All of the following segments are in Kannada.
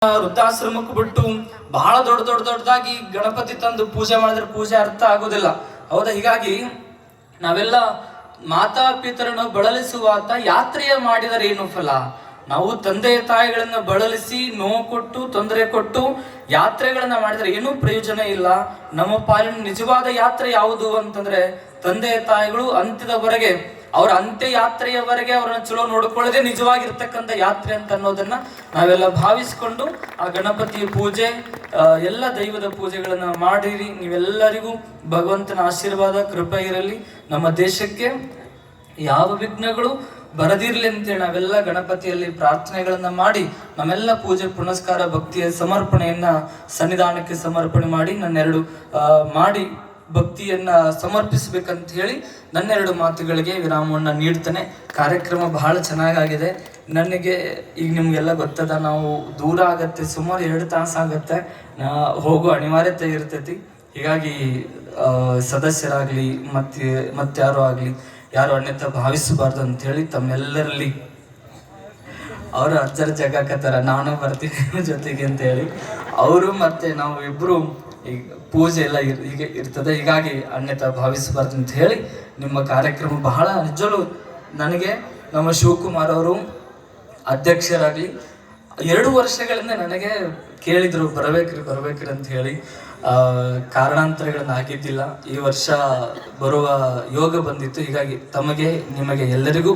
ವೃದ್ಧಾಶ್ರಮಕ್ಕೆ ಬಿಟ್ಟು ಬಹಳ ದೊಡ್ಡದಾಗಿ ಗಣಪತಿ ತಂದು ಪೂಜೆ ಮಾಡಿದ್ರೆ ಪೂಜೆ ಅರ್ಥ ಆಗೋದಿಲ್ಲ. ಹೌದಾ? ಹೀಗಾಗಿ ನಾವೆಲ್ಲ ಮಾತಾ ಪಿತರನ್ನು ಬಳಲಿಸುವಾತ ಯಾತ್ರೆಯ ಮಾಡಿದರೆ ಏನು ಫಲ? ನಾವು ತಂದೆ ತಾಯಿಗಳನ್ನ ಬಳಲಿಸಿ ನೋವು ಕೊಟ್ಟು ತೊಂದರೆ ಕೊಟ್ಟು ಯಾತ್ರೆಗಳನ್ನ ಮಾಡಿದ್ರೆ ಏನೂ ಪ್ರಯೋಜನ ಇಲ್ಲ. ನಮ್ಮ ಪಾಲಿನ ನಿಜವಾದ ಯಾತ್ರೆ ಯಾವುದು ಅಂತಂದ್ರೆ ತಂದೆ ತಾಯಿಗಳು ಅಂತ್ಯದವರೆಗೆ, ಅವ್ರ ಅಂತ್ಯ ಯಾತ್ರೆಯವರೆಗೆ ಅವ್ರನ್ನ ಚಲೋ ನೋಡ್ಕೊಳ್ಳೋದೇ ನಿಜವಾಗಿರ್ತಕ್ಕಂಥ ಯಾತ್ರೆ ಅಂತ ಅನ್ನೋದನ್ನ ನಾವೆಲ್ಲ ಭಾವಿಸ್ಕೊಂಡು ಆ ಗಣಪತಿಯ ಪೂಜೆ ಎಲ್ಲ ದೈವದ ಪೂಜೆಗಳನ್ನ ಮಾಡಿರಿ. ನೀವೆಲ್ಲರಿಗೂ ಭಗವಂತನ ಆಶೀರ್ವಾದ ಕೃಪೆ ಇರಲಿ. ನಮ್ಮ ದೇಶಕ್ಕೆ ಯಾವ ವಿಘ್ನಗಳು ಬರದಿರ್ಲಿ ಅಂತೇಳಿ ನಾವೆಲ್ಲ ಗಣಪತಿಯಲ್ಲಿ ಪ್ರಾರ್ಥನೆಗಳನ್ನ ಮಾಡಿ ನಮ್ಮೆಲ್ಲ ಪೂಜೆ ಪುನಸ್ಕಾರ ಭಕ್ತಿಯ ಸಮರ್ಪಣೆಯನ್ನ ಸನ್ನಿಧಾನಕ್ಕೆ ಸಮರ್ಪಣೆ ಮಾಡಿ ನನ್ನೆರಡು ಮಾಡಿ ಭಕ್ತಿಯನ್ನ ಸಮರ್ಪಿಸ್ಬೇಕಂತ ಹೇಳಿ ನನ್ನೆರಡು ಮಾತುಗಳಿಗೆ ವಿರಾಮವನ್ನ ನೀಡ್ತಾನೆ. ಕಾರ್ಯಕ್ರಮ ಬಹಳ ಚೆನ್ನಾಗಾಗಿದೆ. ನನಗೆ ಈಗ ನಿಮ್ಗೆಲ್ಲ ಗೊತ್ತದ, ನಾವು ದೂರ ಆಗತ್ತೆ, ಸುಮಾರು 2 ತಾಸು ಆಗತ್ತೆ, ಹೋಗೋ ಅನಿವಾರ್ಯತೆ ಇರ್ತೈತಿ. ಹೀಗಾಗಿ ಸದಸ್ಯರಾಗ್ಲಿ ಮತ್ತಾರೋ ಆಗ್ಲಿ ಯಾರು ಅನ್ಯತಾ ಭಾವಿಸಬಾರ್ದು ಅಂತ ಹೇಳಿ ತಮ್ಮೆಲ್ಲರಲ್ಲಿ ಅವರು ಅಜ್ಜರ ಜಗಾಕತ್ತಾರ, ನಾನು ಬರ್ತೀನಿ ಜೊತೆಗೆ ಅಂತ ಹೇಳಿ ಅವರು ಮತ್ತೆ ನಾವು ಇಬ್ರು ಈಗ ಪೂಜೆ ಎಲ್ಲ ಹೀಗೆ ಇರ್ತದೆ. ಹೀಗಾಗಿ ಅನ್ಯತಾ ಭಾವಿಸಬಾರ್ದು ಅಂತ ಹೇಳಿ ನಿಮ್ಮ ಕಾರ್ಯಕ್ರಮ ಬಹಳ ನಿಜವೂ ನನಗೆ ನಮ್ಮ ಶಿವಕುಮಾರ್ ಅವರು ಅಧ್ಯಕ್ಷರಾಗಲಿ 2 ವರ್ಷಗಳಿಂದ ನನಗೆ ಕೇಳಿದ್ರು ಬರ್ಬೇಕ್ರಿ ಅಂತ ಹೇಳಿ. ಕಾರಣಾಂತರಗಳನ್ನ ಆಗಿದ್ದಿಲ್ಲ. ಈ ವರ್ಷ ಬರುವ ಯೋಗ ಬಂದಿತ್ತು. ಹೀಗಾಗಿ ನಿಮಗೆ ಎಲ್ಲರಿಗೂ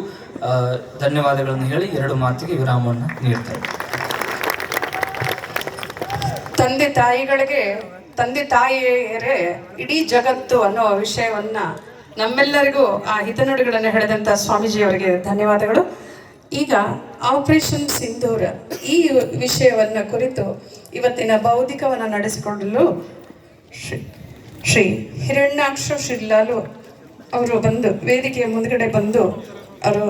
ಧನ್ಯವಾದಗಳನ್ನು ಹೇಳಿ 2 ಮಾತಿಗೆ ವಿರಾಮವನ್ನು ನೀಡ್ತಾರೆ. ತಂದೆ ತಾಯಿಯರೇ ಇಡೀ ಜಗತ್ತು ಅನ್ನೋ ವಿಷಯವನ್ನ ನಮ್ಮೆಲ್ಲರಿಗೂ ಆ ಹಿತನುಡಿಗಳನ್ನು ಹೇಳಿದಂಥ ಸ್ವಾಮೀಜಿಯವರಿಗೆ ಧನ್ಯವಾದಗಳು. ಈಗ ಆಪರೇಷನ್ ಸಿಂಧೂರ ಈ ವಿಷಯವನ್ನು ಕುರಿತು ಇವತ್ತಿನ ಬೌದ್ಧಿಕವನ್ನು ನಡೆಸಿಕೊಳ್ಳಲು ಶ್ರೀ ಹಿರಣ್ಯಾಕ್ಷ ಶ್ರೀಲಾಲು ಅವರು ವೇದಿಕೆಯ ಮುಂದ್ಗಡೆ ಬಂದು ಅವರು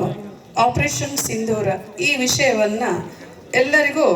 ಆಪರೇಷನ್ ಸಿಂಧೂರ ಈ ವಿಷಯವನ್ನ ಎಲ್ಲರಿಗೂ